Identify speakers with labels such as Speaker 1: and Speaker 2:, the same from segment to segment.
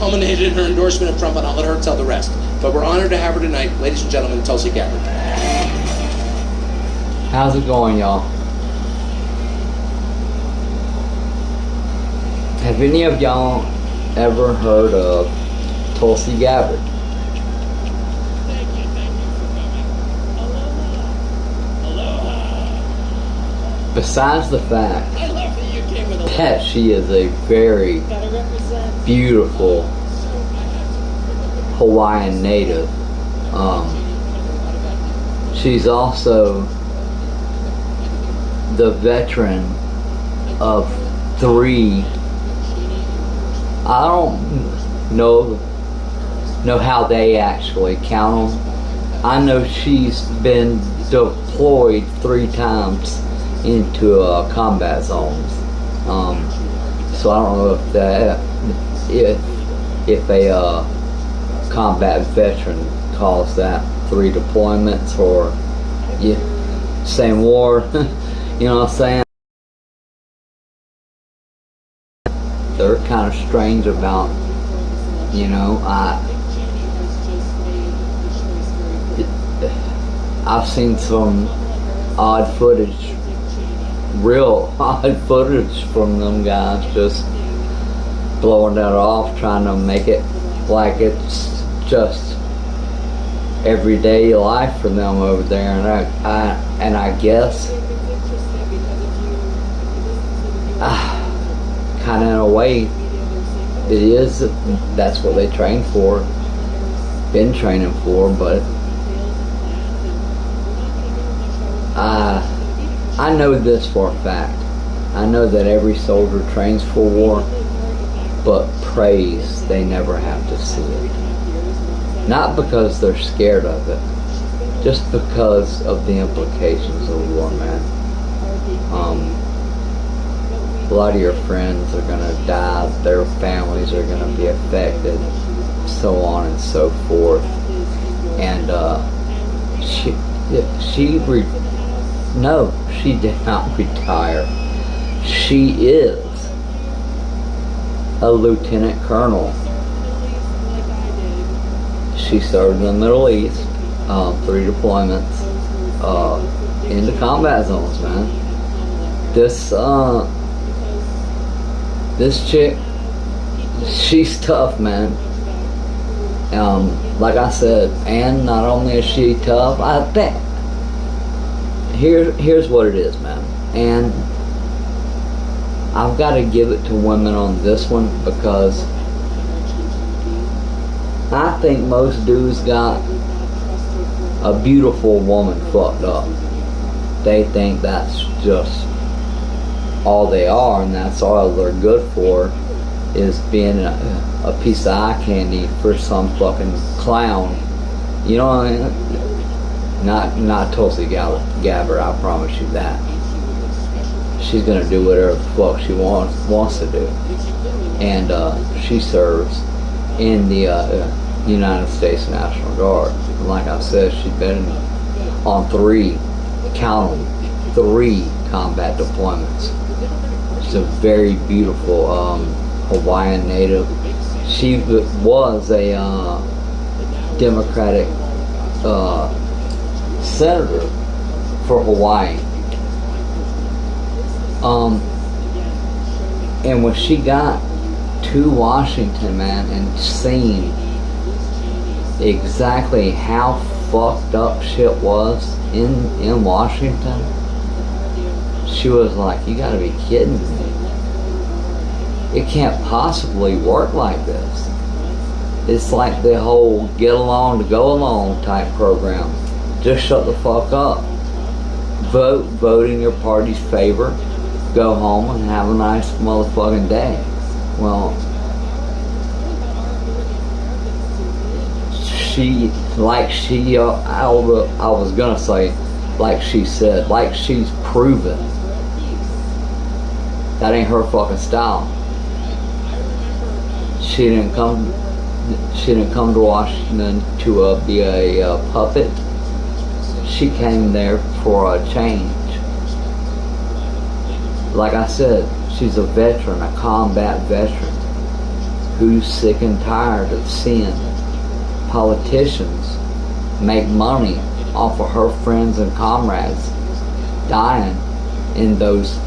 Speaker 1: culminated in her endorsement of Trump, and I'll let her tell the rest. But we're honored to have her tonight, ladies and gentlemen, Tulsi Gabbard.
Speaker 2: How's it going, y'all? Have any of y'all ever heard of Tulsi Gabbard? Besides the fact that she is a very beautiful Hawaiian native, she's also the veteran of 3. I don't know how they actually count them. I know she's been deployed 3 times into combat zones. So I don't know if a combat veteran calls that 3 deployments or same war. You know what I'm saying? They're kind of strange about, I've seen some odd footage, real odd footage from them guys just blowing that off, trying to make it like it's just everyday life for them over there, and I guess kind of in a way it is. That's what they train for, been training for. But I know this for a fact. I know that every soldier trains for war, but prays they never have to see it. Not because they're scared of it, just because of the implications of war, man. A lot of your friends are gonna die, their families are gonna be affected, so on and so forth. And she did not retire. She is a lieutenant colonel. She served in the Middle East, 3 deployments, into combat zones, man. This chick, she's tough, man. Like I said, and not only is she tough, I think here's what it is, man. And I've got to give it to women on this one, because I think most dudes got a beautiful woman fucked up. They think that's just all they are, and that's all they're good for, is being a piece of eye candy for some fucking clown. You know what I mean? Not Tulsi Gabbard, I promise you that. She's gonna do whatever the fuck she wants to do, and she serves in the United States National Guard. And like I said, she's been on 3 combat deployments. She's a very beautiful Hawaiian native. She was a Democratic senator for Hawaii. And when she got to Washington, man, and seen exactly how fucked up shit was in Washington, she was like, you gotta be kidding me. It can't possibly work like this. It's like the whole get along to go along type program. Just shut the fuck up. Vote in your party's favor. Go home and have a nice motherfucking day. Well, I was gonna say, like she said, like she's proven. That ain't her fucking style. She didn't come to Washington to be a puppet. She came there for a change. Like I said, she's a veteran, a combat veteran. who's sick and tired of seeing politicians make money off of her friends and comrades dying in those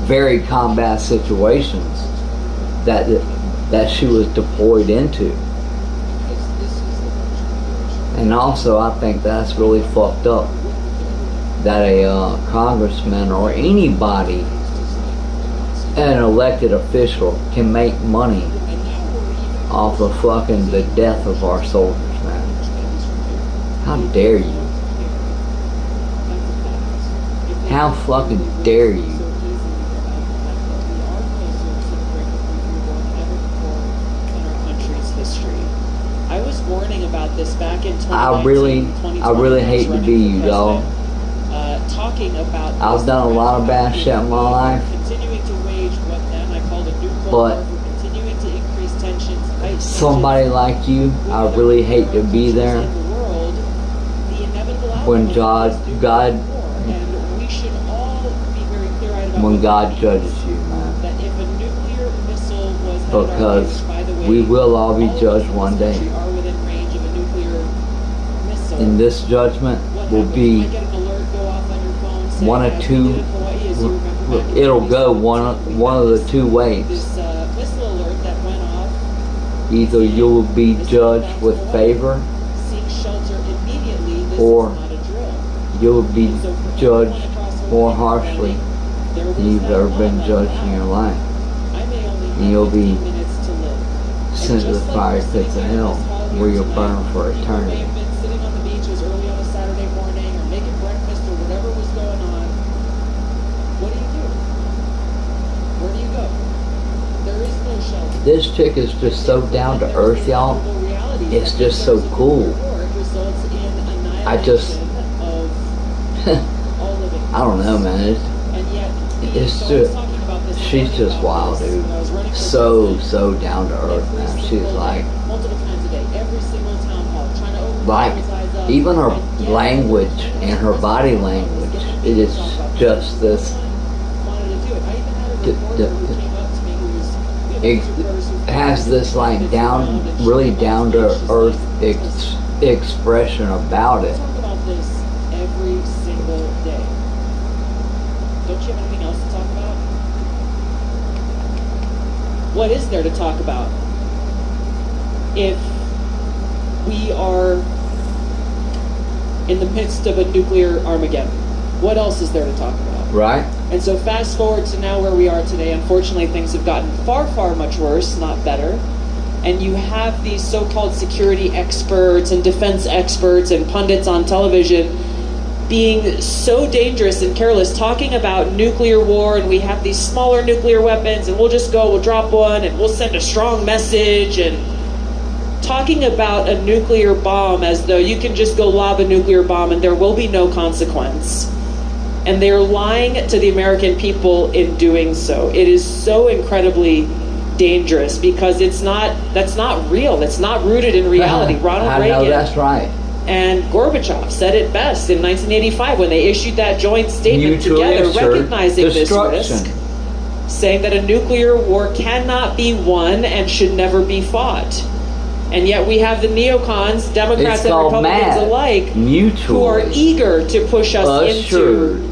Speaker 2: very combat situations that she was deployed into. And also, I think that's really fucked up that a congressman or anybody, an elected official, can make money off of fucking the death of our soldiers, man. How dare you? How fucking dare you?
Speaker 3: I was warning about this back in 2019,
Speaker 2: I really hate to be you, dog.
Speaker 3: Talking about
Speaker 2: I've done a lot of bad shit in my life,
Speaker 3: continuing to wage what then I called a new
Speaker 2: but
Speaker 3: continuing to increase tensions.
Speaker 2: Somebody like you, I really hate to be there when when God judges you, man.
Speaker 3: That if a nuclear missile was
Speaker 2: because we will all be judged one day. And this judgment will be one of two. It'll go one of the two ways. Either you will be judged with favor, or you will be judged more harshly than you've ever been judged in your life. And you'll be sent to the fiery pits of hell, where you'll burn for eternity. This chick is just so down to earth, y'all. It's just so cool. I just, I don't know, man. It's just, she's just wild, dude. So down to earth, man. She's like even her language and her body language, it is just this. It has this like really down to earth expression about it.
Speaker 3: Talk about this every single day. Don't you have anything else to talk about? What is there to talk about? If we are in the midst of a nuclear Armageddon, what else is there to talk about?
Speaker 2: Right.
Speaker 3: And so fast forward to now where we are today, unfortunately things have gotten far much worse, not better. And you have these so-called security experts and defense experts and pundits on television being so dangerous and careless, talking about nuclear war, and we have these smaller nuclear weapons, and we'll drop one, and we'll send a strong message, and talking about a nuclear bomb as though you can just go lob a nuclear bomb and there will be no consequence. And they're lying to the American people in doing so. It is so incredibly dangerous because that's not real. It's not rooted in reality. Ronald Reagan.
Speaker 2: I know, that's right.
Speaker 3: And Gorbachev said it best in 1985 when they issued that joint statement together, recognizing this risk, saying that a nuclear war cannot be won and should never be fought. And yet we have the neocons, Democrats and Republicans alike, who are eager to push us into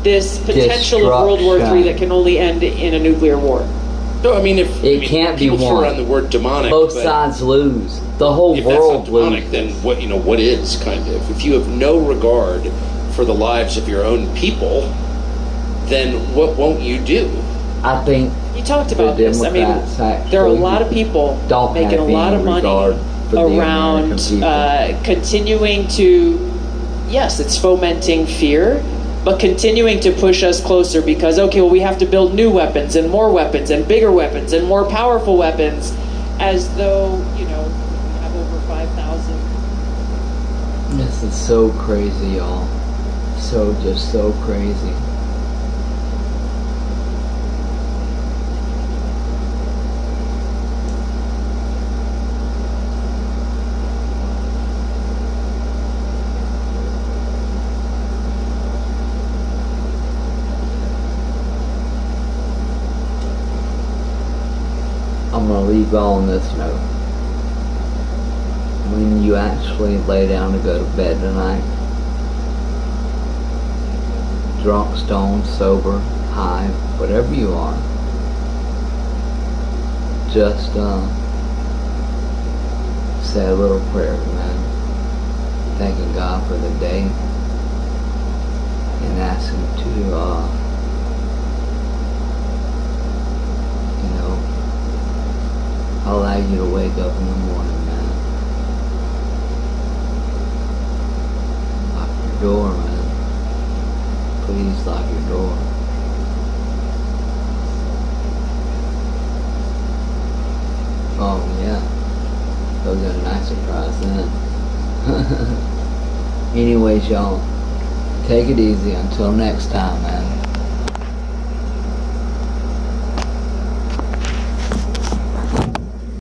Speaker 3: this potential of World War III that can only end in a nuclear war.
Speaker 1: No, I mean,
Speaker 2: can't be
Speaker 1: won. Throw around the word demonic.
Speaker 2: Both sides lose. The whole world loses.
Speaker 1: Then what is, kind of? If you have no regard for the lives of your own people, then what won't you do?
Speaker 2: I think
Speaker 3: you talked about this. I mean, there are a lot of people making a lot of money around continuing to, yes, it's fomenting fear, but continuing to push us closer because, okay, well, we have to build new weapons and more weapons and bigger weapons and more powerful weapons, as though, we have over 5,000.
Speaker 2: This is so crazy, y'all. Just so crazy. I'm gonna leave leave you on this note. When you actually lay down to go to bed tonight, drunk, stoned, sober, high, whatever you are, just say a little prayer, man, thanking God for the day and ask Him to allow you to wake up in the morning, man. Lock your door, man. Please lock your door. Oh yeah, they'll get a nice surprise then. Anyways, y'all, take it easy until next time, man.